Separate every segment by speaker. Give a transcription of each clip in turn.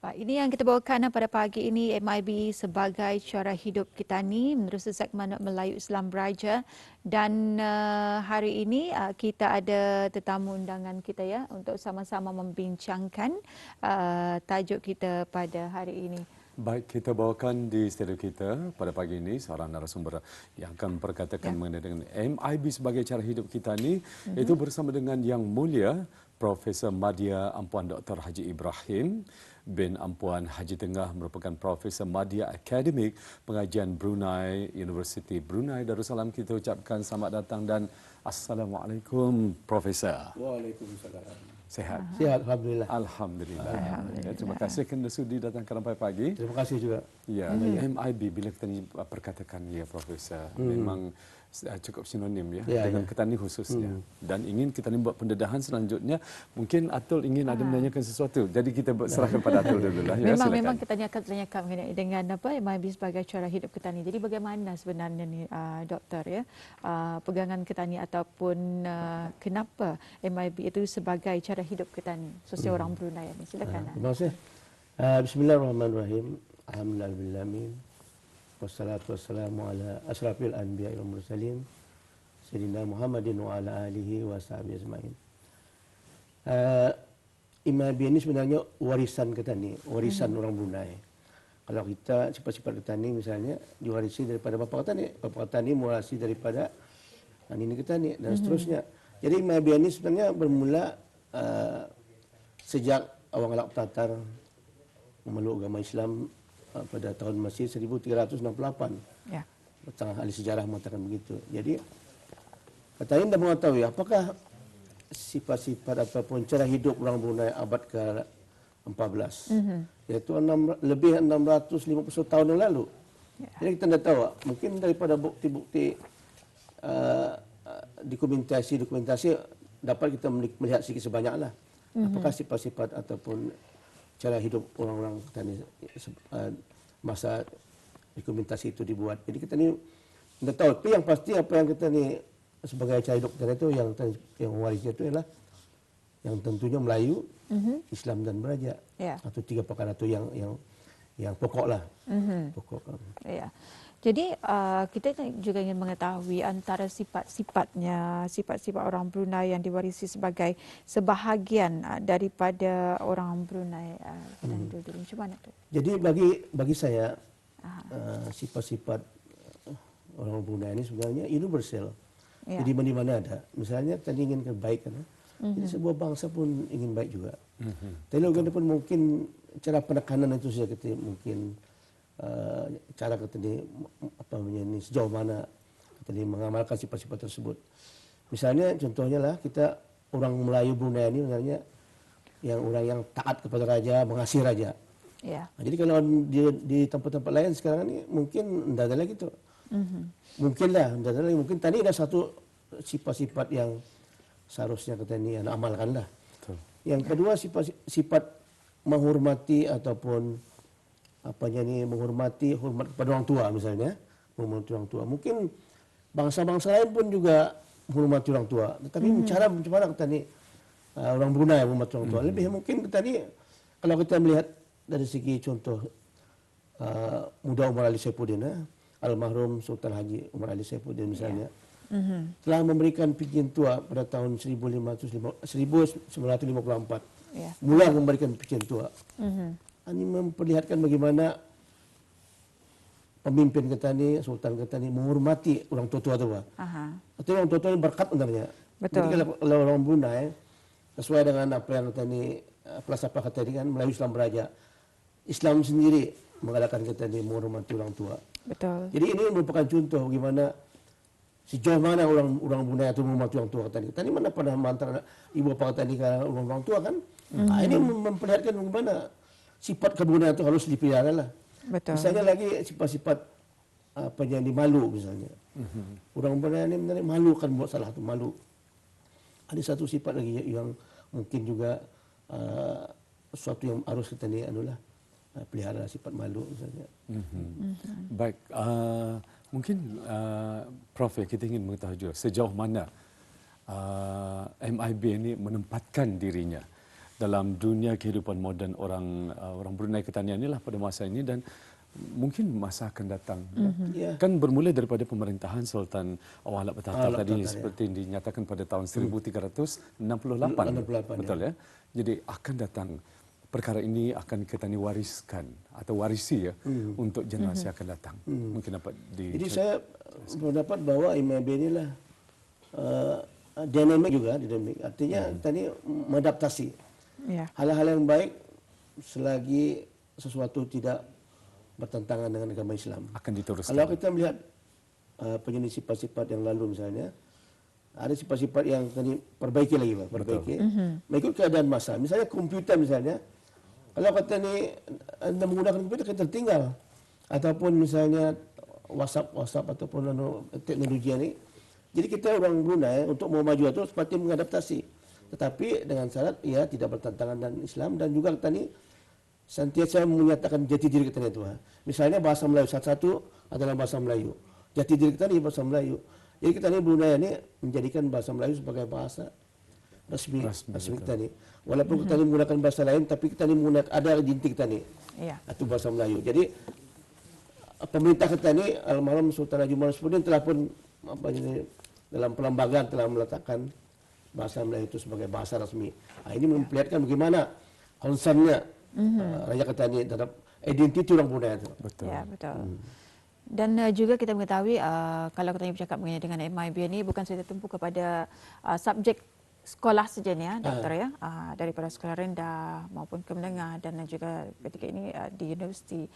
Speaker 1: Baik, ini yang kita bawakan pada pagi ini, MIB sebagai cara hidup kita ni menerusi segmen Melayu Islam Beraja, dan hari ini kita ada tetamu undangan kita ya untuk sama-sama membincangkan tajuk kita pada hari ini.
Speaker 2: Baik, kita bawakan di studio kita pada pagi ini seorang narasumber yang akan memperkatakan mengenai dengan MIB sebagai cara hidup kita ni, itu bersama dengan Yang Mulia Profesor Madya Ampuan Dr. Haji Ibrahim bin Ampuan Haji Tengah, merupakan Profesor Madya Akademik Pengajian Brunei, Universiti Brunei Darussalam. Kita ucapkan selamat datang dan Assalamualaikum Profesor.
Speaker 3: Waalaikumsalam.
Speaker 2: Sehat?
Speaker 3: Sihat, Alhamdulillah.
Speaker 2: Alhamdulillah.
Speaker 1: Alhamdulillah.
Speaker 2: Ya, terima kasih kerana sudi datang ke Rampai Pagi.
Speaker 3: Terima kasih juga.
Speaker 2: Ya, MIB bila kita ni perkatakan ya Profesor, memang cukup sinonim ya, dengan ketani khususnya. Dan ingin kita ni buat pendedahan selanjutnya, mungkin Atul ingin ada menanyakan sesuatu. Jadi kita serahkan pada Atul dulu lah. Ya,
Speaker 1: Memang kita akan tanyakan mengenai dengan apa MIB sebagai cara hidup kita ni. Jadi bagaimana sebenarnya ni doktor ya, pegangan kita ni ataupun kenapa MIB itu sebagai cara hidup kita ni khususnya orang Brunei ni. Silakan.
Speaker 3: Terima kasih. Bismillahirrahmanirrahim. Alhamdulillahirabbil wassalatu wassalamu ala asrafil anbiya'i wal mursalin sayyidina Muhammadin wa ala alihi wa sahbihi ajma'in. MIB ini sebenarnya warisan kita ni, warisan orang Brunei. Kalau kita sifat-sifat kita ni misalnya diwarisi daripada bapa kita ni, bapa kita ni mewarisi daripada nenek kita ni dan seterusnya. Jadi MIB ini sebenarnya bermula sejak orang Arab Tatar memeluk agama Islam pada tahun Masih 1368.
Speaker 1: Ya.
Speaker 3: Tengah ahli sejarah mengatakan begitu. Jadi katanya dah mengetahui apakah sifat-sifat ataupun cara hidup orang Brunei abad ke-14. Iaitu lebih 650 tahun yang lalu. Ya. Jadi kita dah tahu mungkin daripada bukti-bukti dokumentasi dapat kita melihat sedikit sebanyaklah. Apakah sifat-sifat ataupun cara hidup orang-orang kita ni masa dokumentasi itu dibuat. Jadi kita ni tidak tahu. Tapi yang pasti apa yang kita ni sebagai cara hidup kita itu yang warisnya itu ialah yang tentunya Melayu, Islam dan Beraja.
Speaker 1: Ya.
Speaker 3: Atau tiga perkara itu yang pokok lah. Pokok.
Speaker 1: Ya. Jadi kita juga ingin mengetahui antara sifat-sifat orang Brunei yang diwarisi sebagai sebahagian daripada orang Brunei dulu. Macam mana tu?
Speaker 3: Jadi bagi saya sifat-sifat orang Brunei ini sebenarnya universal.
Speaker 1: Ya.
Speaker 3: Jadi mana-mana ada. Misalnya kita ingin kebaikan. Jadi sebuah bangsa pun ingin baik juga. Tapi juga pun mungkin cara penekanan itu saja kita mungkin cara kita ni sejauh mana kita ni mengamalkan sifat-sifat tersebut. Misalnya contohnya lah kita orang Melayu Brunei ini misalnya orang yang taat kepada raja, mengasihi raja.
Speaker 1: Ya.
Speaker 3: Jadi kalau di tempat-tempat lain sekarang ni mungkin tidak ada lagi tu. Mungkinlah tidak ada lagi. Mungkin tadi ada satu sifat-sifat yang seharusnya kita ni amalkan lah.
Speaker 2: Betul.
Speaker 3: Yang kedua sifat menghormati ataupun menghormat kepada orang tua misalnya, menghormati orang tua. Mungkin bangsa-bangsa lain pun juga menghormati orang tua. Tetapi cara macam mana kita ni orang Brunei menghormati orang tua. Lebih mungkin kita ni kalau kita melihat dari segi contoh muda Umar Ali Saifuddin, almarhum Sultan Haji Umar Ali Saifuddin misalnya, telah memberikan pijian tua pada tahun 1954.
Speaker 1: Ya.
Speaker 3: Mula memberikan pijian tua. Ini memperlihatkan bagaimana pemimpin kita ni, sultan kita ni menghormati orang tua-tua tu. Atau orang tua-tua ni berkat sebenarnya.
Speaker 1: Betul.
Speaker 3: Jadi kalau orang Brunei sesuai dengan apa yang kita ni falsafah kita ni kan Melayu Islam Beraja. Islam sendiri menggalakkan kita ni menghormati orang tua.
Speaker 1: Betul.
Speaker 3: Jadi ini merupakan contoh bagaimana sejauh mana orang Brunei itu menghormati orang tua kita ni. Kita ni mana pernah antara ibu bapa kita ni ke orang tua kan? Ini memperlihatkan bagaimana sifat kebunan itu harus dipelihara lah.
Speaker 1: Betul.
Speaker 3: Misalnya lagi sifat-sifat yang malu misalnya. Orang Brunei ini sebenarnya malu kan buat salah tu, malu. Ada satu sifat lagi yang mungkin juga sesuatu yang harus kita ni pelihara sifat malu misalnya.
Speaker 2: Baik, mungkin Prof, kita ingin mengetahui juga sejauh mana MIB ini menempatkan dirinya dalam dunia kehidupan moden orang Brunei Ketanhian inilah pada masa ini dan mungkin masa akan datang.
Speaker 3: Ya.
Speaker 2: Kan bermula daripada pemerintahan Sultan Awalak Batatar tadi
Speaker 3: Batatar,
Speaker 2: seperti dinyatakan pada tahun 1368.
Speaker 3: 68,
Speaker 2: Betul ya. Jadi akan datang perkara ini akan Ketanhi wariskan atau warisi ya untuk generasi akan datang. Mungkin dapat
Speaker 3: Jadi saya berpendapat bahwa IMIB inilah dinamik. Artinya tadi mengadaptasi
Speaker 1: Ya.
Speaker 3: hal-hal yang baik selagi sesuatu tidak bertentangan dengan agama Islam.
Speaker 2: akan diteruskan.
Speaker 3: Kalau kita melihat penyelenggara sifat-sifat yang lalu misalnya, ada sifat-sifat yang tadi perbaiki lagi, Pak. Perbaiki. Mengikut keadaan masa. Misalnya komputer misalnya, kalau kata ni anda menggunakan komputer kita tertinggal. Ataupun misalnya WhatsApp ataupun teknologi ini. Jadi kita orang Brunei untuk mau maju itu seperti mengadaptasi. Tetapi dengan syarat ia tidak bertentangan dengan Islam dan juga kita ni sentiasa menyatakan jati diri kita itu. Misalnya bahasa Melayu satu-satu adalah bahasa Melayu. Jati diri kita ni bahasa Melayu. Jadi kita ni Brunei ni menjadikan bahasa Melayu sebagai bahasa resmi kita ni. Walaupun kita ni menggunakan bahasa lain, tapi kita ni menggunakan ada identiti kita ni.
Speaker 1: Ya.
Speaker 3: Itu bahasa Melayu. Jadi pemerintah kita ni almarhum Sultan Haji Muhammad Sipudin telah pun dalam perlembagaan telah meletakkan bahasa Melayu itu sebagai bahasa resmi. Ini memperlihatkan bagaimana concernnya Raja Ketanhi terhadap identiti orang Brunei itu.
Speaker 2: Betul.
Speaker 1: Ya, betul. Dan juga kita mengetahui kalau kita bercakap mengenai dengan MIB ini bukan saja tertumpu kepada subjek sekolah saja ni ya, doktor ya, daripada sekolah rendah maupun ke menengah dan juga ketika ini di universiti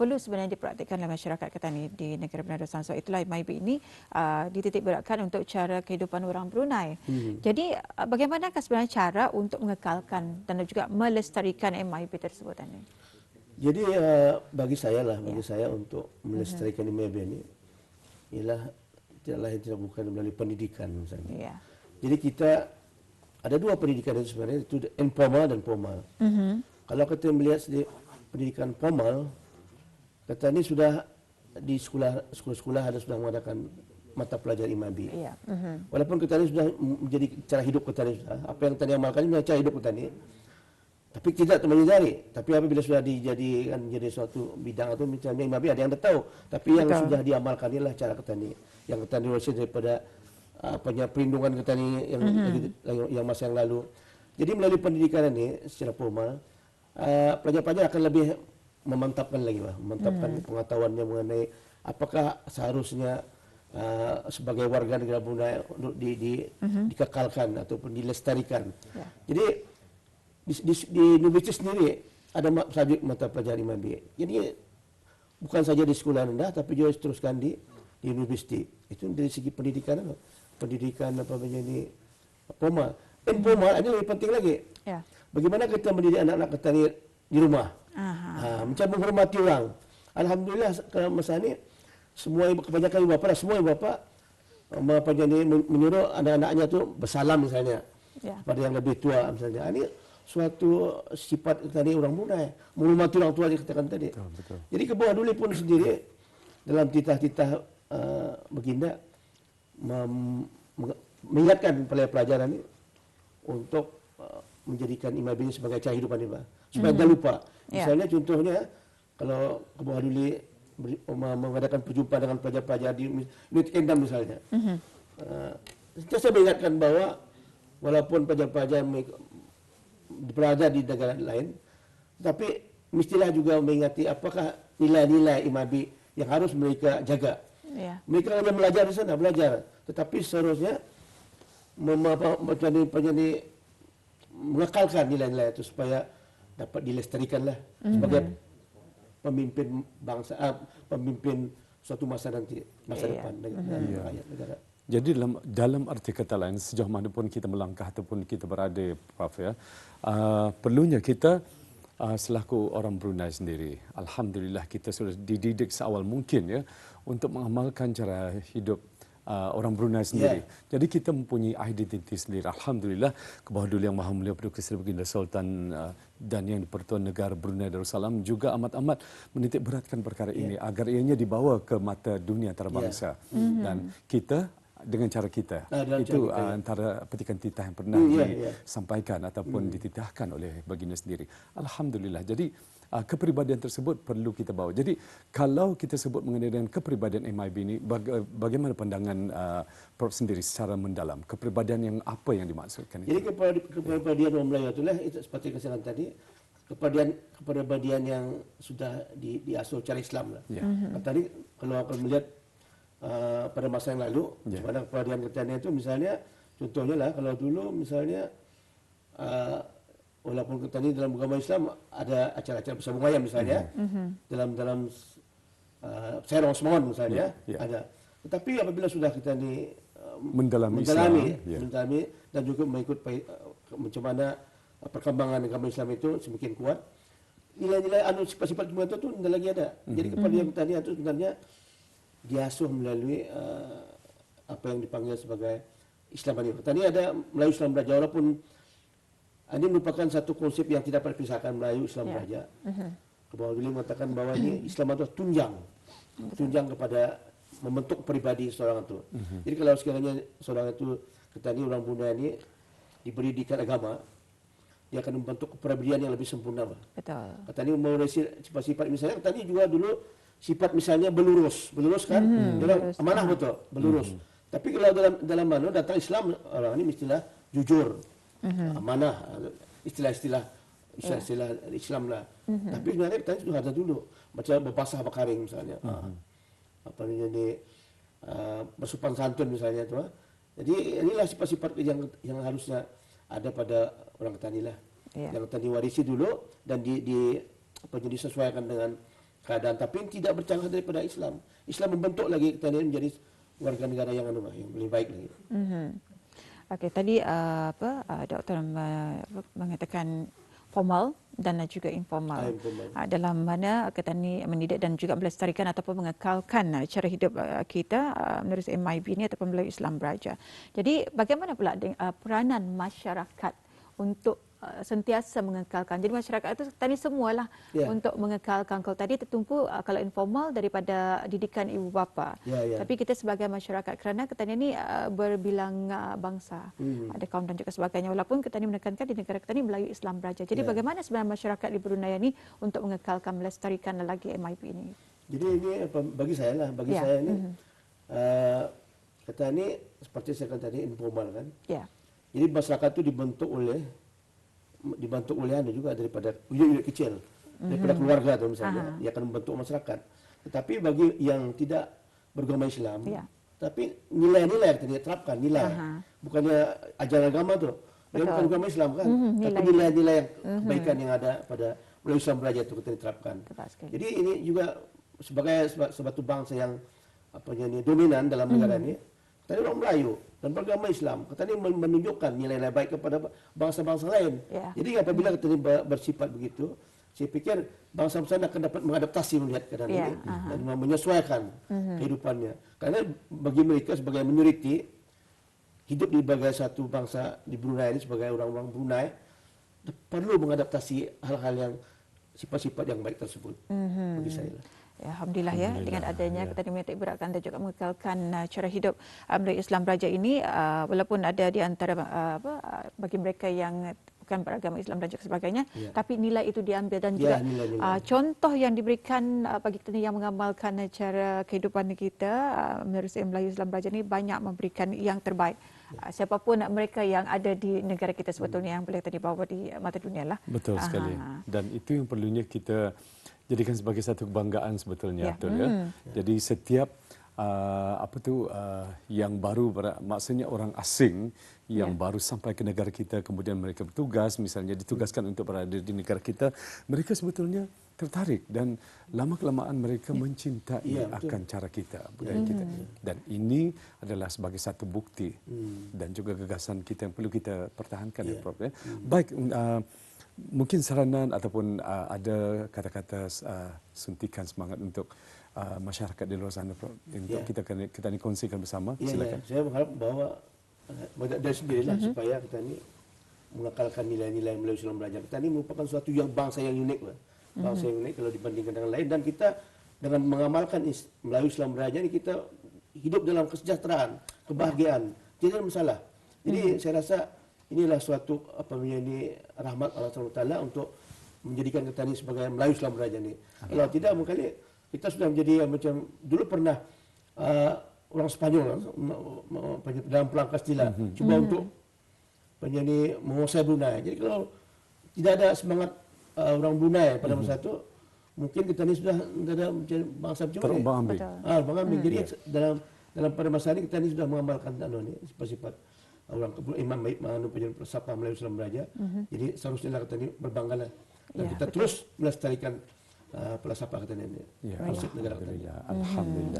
Speaker 1: perlu sebenarnya dipraktikkan oleh masyarakat Ketanhi di negara Brunei Darussalam. So itulah MIB ini dititik beratkan untuk cara kehidupan orang Brunei. Jadi bagaimanakah sebenarnya cara untuk mengekalkan dan juga melestarikan MIB tersebut ini?
Speaker 3: Jadi bagi saya untuk melestarikan IMIB ini ialah tidak lain tidak bukan melalui pendidikan misalnya.
Speaker 1: Ya.
Speaker 3: Jadi kita ada dua pendidikan itu sebenarnya, itu informal dan formal. Kalau kita melihat pendidikan formal, kata ini sudah di sekolah-sekolah ada sudah mengadakan mata pelajaran IMIB.
Speaker 1: Ya.
Speaker 3: Walaupun kita ini sudah menjadi cara hidup kita ini, apa yang tadi amalkan ini cara hidup kita ini. Tapi tidak menyadari. Tapi apabila sudah dijadikan menjadi suatu bidang atau misalnya IMIB ada yang tahu. Tapi yang sudah diamalkan inilah cara kita ini. Yang kita ini daripada perlindungan kita ni yang masa yang lalu. Jadi melalui pendidikan ini secara formal, pelajar-pelajar akan lebih memantapkan lagi, memantapkan pengetahuannya mengenai apakah seharusnya sebagai warga negara Brunei dikekalkan ataupun dilestarikan.
Speaker 1: Ya.
Speaker 3: Jadi di universiti sendiri ada subjek mata pelajaran IMIB. Jadi bukan saja di sekolah rendah tapi juga diteruskan di universiti. Itu dari segi pendidikan apa menjadi formal. Informal ini lebih penting lagi.
Speaker 1: Ya.
Speaker 3: Bagaimana kita mendidik anak-anak kita di rumah? Macam menghormati orang. Alhamdulillah kalau masa ini kebanyakan ibu bapa, semua ibu bapa menyuruh anak-anaknya tu bersalam misalnya pada yang lebih tua misalnya. Ini suatu sifat tadi orang Brunei, menghormati orang tua yang katakan tadi.
Speaker 2: Betul.
Speaker 3: Jadi ke bawah dulu pun sendiri dalam titah-titah baginda mengingatkan pelajar-pelajar ini untuk menjadikan IMIB ini sebagai cara hidupan ini, supaya tidak lupa. Misalnya contohnya kalau ke bawah dulu mengadakan perjumpaan dengan pelajar-pelajar di Unit Kendam misalnya. Saya mengingatkan bahwa walaupun pelajar-pelajar berada di negara lain, tapi mestilah juga mengingati apakah nilai-nilai IMIB yang harus mereka jaga.
Speaker 1: Ya.
Speaker 3: Mereka hanya belajar di sana, belajar. Tetapi seharusnya mengekalkan nilai-nilai itu supaya dapat dilestarikanlah sebagai pemimpin bangsa, pemimpin suatu masa nanti, masa depan rakyat negara.
Speaker 2: Jadi dalam arti kata lain, sejauh mana pun kita melangkah ataupun kita berada, Prof, ya, perlunya kita selaku orang Brunei sendiri, alhamdulillah kita sudah dididik seawal mungkin ya untuk mengamalkan cara hidup orang Brunei sendiri. Jadi kita mempunyai identiti sendiri. Alhamdulillah, ke bawah dulu Yang Maha Mulia Paduka Seri Baginda Sultan dan Yang di-Pertuan Negara Brunei Darussalam juga amat-amat menitik beratkan perkara ini agar ianya dibawa ke mata dunia antarabangsa. Dan kita dengan cara kita.
Speaker 3: Dengan
Speaker 2: Itu
Speaker 3: cara kita,
Speaker 2: antara petikan titah yang pernah disampaikan ataupun dititahkan oleh baginda sendiri. Alhamdulillah. Jadi kepribadian tersebut perlu kita bawa. Jadi kalau kita sebut mengenai dengan kepribadian MIB ini, bagaimana pandangan Prof sendiri secara mendalam? Kepribadian yang apa yang dimaksudkan itu?
Speaker 3: Jadi kepribadian orang Melayu itulah itu seperti kesaksian tadi, kepribadian yang sudah diasuh cara Islam lah. Tadi kalau akan melihat pada masa yang lalu, pada kepribadian Ketannya itu misalnya, contohnya lah kalau dulu misalnya walaupun Ketani dalam agama Islam ada acara-acara bersambung ayam misalnya, dalam Serong Semongon misalnya ada. Tetapi apabila sudah kita mendalami dan juga mengikut macam mana perkembangan agama Islam itu semakin kuat, nilai-nilai sifat-sifat itu tidak lagi ada. Jadi kepribadian Ketani itu sebenarnya diasuh melalui apa yang dipanggil sebagai Islam Bani. Tadi ada Melayu Islam Raja, walaupun ini merupakan satu konsep yang tidak dapat dipisahkan, Melayu Islam Raja. Bahwa beliau mengatakan bahwa ini Islam itu tunjang kepada membentuk pribadi seorang itu. Jadi kalau sekiranya seorang itu Ketani orang Bunda ini diberi didikan agama, dia akan membentuk kepribadian yang lebih sempurna.
Speaker 1: Betul.
Speaker 3: Ketani mau sifat-sifat misalnya Ketani juga dulu sifat misalnya belurus kan, dalam amanah betul, belurus. Tapi kalau dalam mana datang Islam, orang ini mestilah jujur, amanah, istilah-istilah Islam lah. Tapi sebenarnya kita sudah ada dulu, macam berpasah berkaring misalnya, apa ini bersopan santun misalnya tu. Jadi inilah sifat-sifat yang harusnya ada pada orang Ketani lah, yang Ketani warisi dulu dan disesuaikan dengan keadaan, tapi tidak bercanggah daripada Islam. Islam membentuk lagi kita ini menjadi warga negara yang lebih baik lagi.
Speaker 1: Okey, tadi doktor mengatakan formal dan juga informal. Dalam mana Ketani mendidik dan juga melestarikan ataupun mengekalkan cara hidup kita menerusi MIB ini ataupun melalui Islam Beraja. Jadi bagaimana pula peranan masyarakat untuk sentiasa mengekalkan. Jadi masyarakat itu tadi semualah untuk mengekalkan. Kalau tadi tertumpu kalau informal daripada didikan ibu bapa. Tapi kita sebagai masyarakat, kerana Ketani ini berbilang bangsa, ada kaum dan juga sebagainya. Walaupun Ketani menekankan di negara Ketani melalui Islam Beraja. Jadi bagaimana sebenarnya masyarakat di Brunei ini untuk mengekalkan, melestarikan lagi MIB ini?
Speaker 3: Jadi ini bagi saya ini Ketani seperti saya katakan tadi informal kan. Jadi masyarakat itu dibentuk oleh anda juga daripada unit kecil, daripada keluarga tu misalnya, dia akan membentuk masyarakat. Tetapi bagi yang tidak beragama Islam, tapi nilai-nilai yang diterapkan, bukannya ajaran agama tu, dia bukan agama Islam kan, tapi nilai-nilai yang kebaikan yang ada pada melalui Islam Beraja itu kita diterapkan. Jadi ini juga sebagai suatu bangsa yang dominan dalam negara ini. Tadi orang Melayu dan beragama Islam, Ketani menunjukkan nilai-nilai baik kepada bangsa-bangsa lain. Jadi apabila Ketani bersifat begitu, saya pikir bangsa-bangsa akan dapat mengadaptasi melihat keadaan ini dan menyesuaikan kehidupannya. Karena bagi mereka sebagai minoriti, hidup di sebagai satu bangsa di Brunei ini sebagai orang-orang Brunei perlu mengadaptasi hal-hal yang sifat-sifat yang baik tersebut bagi saya.
Speaker 1: Alhamdulillah dengan adanya Ketani menitik beratkan dan juga mengekalkan cara hidup melalui Islam Beraja ini, walaupun ada di antara bagi mereka yang bukan beragama Islam dan juga sebagainya, tapi nilai itu diambil dan juga contoh yang diberikan bagi kita yang mengamalkan cara kehidupan kita menerusi Melayu Islam Beraja ini banyak memberikan yang terbaik. Siapapun mereka yang ada di negara kita sebetulnya yang boleh tadi bawa di mata dunia lah.
Speaker 2: Betul sekali. Dan itu yang perlunya kita jadikan sebagai satu kebanggaan sebetulnya, betul ya. Jadi setiap yang baru, maksudnya orang asing yang baru sampai ke negara kita, kemudian mereka bertugas, misalnya ditugaskan untuk berada di negara kita, mereka sebetulnya tertarik dan lama-kelamaan mereka mencintai akan cara kita, budaya kita. Dan ini adalah sebagai satu bukti dan juga gagasan kita yang perlu kita pertahankan, ya Prof. Baik. Mungkin saranan ataupun ada kata-kata suntikan semangat untuk masyarakat di luar sana, Prof, untuk kita ni kongsikan bersama. Silakan.
Speaker 3: Saya berharap bahawa dari sendirilah supaya kita ni mengekalkan nilai-nilai melalui Islam Beraja. Kita ni merupakan suatu yang bangsa yang unik lah. Bangsa yang unik kalau dibandingkan dengan lain, dan kita dengan mengamalkan melalui Islam Beraja ni kita hidup dalam kesejahteraan. kebahagiaan. Tidak ada masalah. Jadi saya rasa inilah suatu ini rahmat Allah SWT untuk menjadikan kita ini sebagai Melayu Islam Beraja ini. Kalau tidak mungkin kita sudah menjadi macam dulu pernah orang Spanyol dalam perang Kastila cuba untuk menguasai Brunei. Jadi kalau tidak ada semangat orang Brunei pada masa itu, mungkin kita ini sudah ada bangsa macam ini. Terombang-ambing. Jadi dalam pada masa ini kita ini sudah mengamalkan sifat-sifat orang imam baik mengenai falsafah Melayu Islam Beraja. Jadi seharusnya kita ini berbanggalah dan kita terus melestarikan falsafah kita ini. Konsep negara kita ini.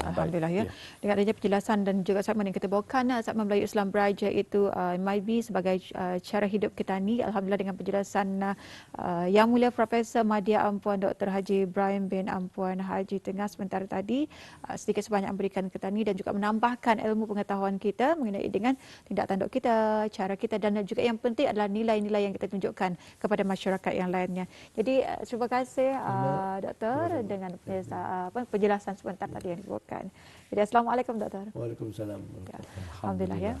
Speaker 1: Alhamdulillah ya. Dengan adanya penjelasan dan juga segmen yang kita bawakan, segmen Melayu Islam Beraja itu MIB sebagai cara hidup kita ni. Alhamdulillah dengan penjelasan Yang Mulia Profesor Madya Ampuan Dr. Haji Ibrahim bin Ampuan Haji Tengah sebentar tadi, sedikit sebanyak memberikan kita ni dan juga menambahkan ilmu pengetahuan kita mengenai dengan tindak tanduk kita, cara kita, dan juga yang penting adalah nilai-nilai yang kita tunjukkan kepada masyarakat yang lainnya. Jadi terima kasih Doktor dengan penjelasan sebentar tadi yang dibawakan. Jadi Assalamualaikum Doktor.
Speaker 3: Waalaikumsalam.
Speaker 1: Alhamdulillah ya.